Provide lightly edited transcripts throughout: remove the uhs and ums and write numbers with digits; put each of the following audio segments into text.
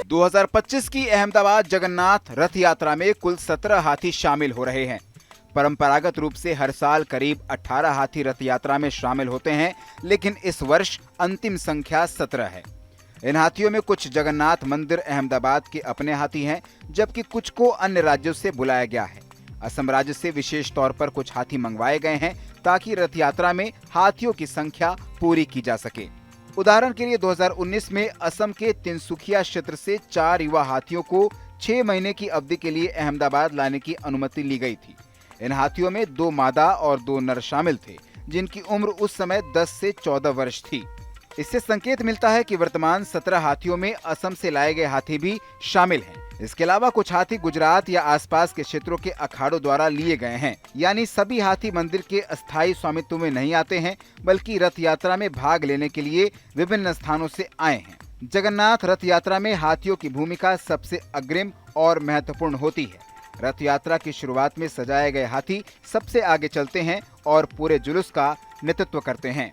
2025 की अहमदाबाद जगन्नाथ रथ यात्रा में कुल 17 हाथी शामिल हो रहे हैं। परंपरागत रूप से हर साल करीब 18 हाथी रथ यात्रा में शामिल होते हैं, लेकिन इस वर्ष अंतिम संख्या 17 है। इन हाथियों में कुछ जगन्नाथ मंदिर अहमदाबाद के अपने हाथी हैं, जबकि कुछ को अन्य राज्यों से बुलाया गया है। असम राज्य से विशेष तौर पर कुछ हाथी मंगवाए गए हैं ताकि रथ यात्रा में हाथियों की संख्या पूरी की जा सके। उदाहरण के लिए 2019 में असम के तिनसुकिया क्षेत्र से 4 युवा हाथियों को 6 महीने की अवधि के लिए अहमदाबाद लाने की अनुमति ली गई थी। इन हाथियों में 2 मादा और 2 नर शामिल थे, जिनकी उम्र उस समय 10 से 14 वर्ष थी। इससे संकेत मिलता है कि वर्तमान 17 हाथियों में असम से लाए गए हाथी भी शामिल हैं। इसके अलावा कुछ हाथी गुजरात या आसपास के क्षेत्रों के अखाड़ों द्वारा लिए गए हैं, यानी सभी हाथी मंदिर के अस्थायी स्वामित्व में नहीं आते हैं, बल्कि रथ यात्रा में भाग लेने के लिए विभिन्न स्थानों से आए हैं। जगन्नाथ रथ यात्रा में हाथियों की भूमिका सबसे अग्रिम और महत्वपूर्ण होती है। रथ यात्रा की शुरुआत में सजाए गए हाथी सबसे आगे चलते हैं और पूरे जुलूस का नेतृत्व करते हैं।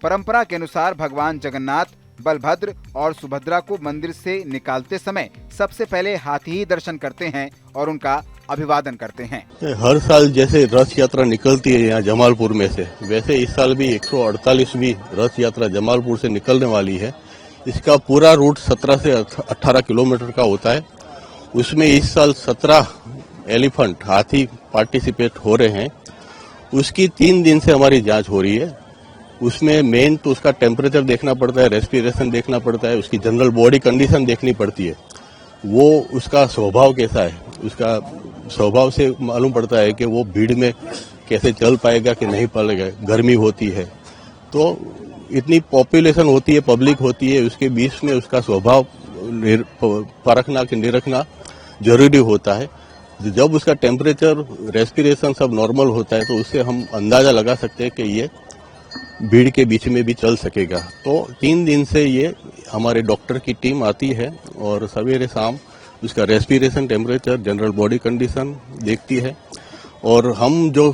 परंपरा के अनुसार भगवान जगन्नाथ, बलभद्र और सुभद्रा को मंदिर से निकालते समय सबसे पहले हाथी ही दर्शन करते हैं और उनका अभिवादन करते हैं। हर साल जैसे रथ यात्रा निकलती है यहाँ जमालपुर में से, वैसे इस साल भी 148वीं रथ यात्रा जमालपुर से निकलने वाली है। इसका पूरा रूट 17 से 18 किलोमीटर का होता है। उसमें इस साल 17 एलिफेंट हाथी पार्टिसिपेट हो रहे हैं। उसकी 3 दिन से हमारी जांच हो रही है। उसमें मेन तो उसका टेम्परेचर देखना पड़ता है, रेस्पिरेशन देखना पड़ता है, उसकी जनरल बॉडी कंडीशन देखनी पड़ती है। वो उसका स्वभाव कैसा है, उसका स्वभाव से मालूम पड़ता है कि वो भीड़ में कैसे चल पाएगा कि नहीं पाएगा। गर्मी होती है तो इतनी पॉपुलेशन होती है, पब्लिक होती है, उसके बीच में उसका स्वभाव परखना कि निरखना जरूरी होता है। जब उसका टेम्परेचर, रेस्पिरेशन सब नॉर्मल होता है तो उससे हम अंदाजा लगा सकते हैं कि ये भीड़ के बीच में भी चल सकेगा। तो 3 दिन से ये हमारे डॉक्टर की टीम आती है और सवेरे शाम उसका respiration, temperature, general body condition देखती है। और हम जो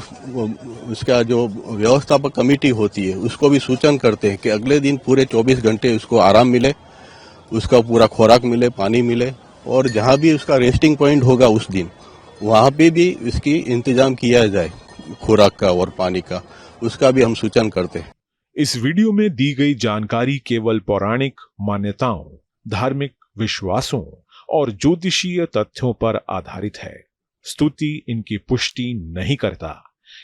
उसका जो व्यवस्थापक कमेटी होती है उसको भी सूचन करते हैं कि अगले दिन पूरे 24 घंटे उसको आराम मिले, उसका पूरा खुराक मिले, पानी मिले, और जहाँ भी उसका रेस्टिंग पॉइंट होगा उस दिन वहाँ पे भी इसकी इंतजाम किया जाए, खुराक का और पानी का, उसका भी हम सूचन करते हैं। इस वीडियो में दी गई जानकारी केवल पौराणिक मान्यताओं, धार्मिक विश्वासों और ज्योतिषीय तथ्यों पर आधारित है। स्तुति इनकी पुष्टि नहीं करता।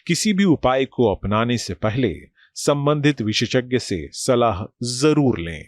किसी भी उपाय को अपनाने से पहले संबंधित विशेषज्ञ से सलाह जरूर लें।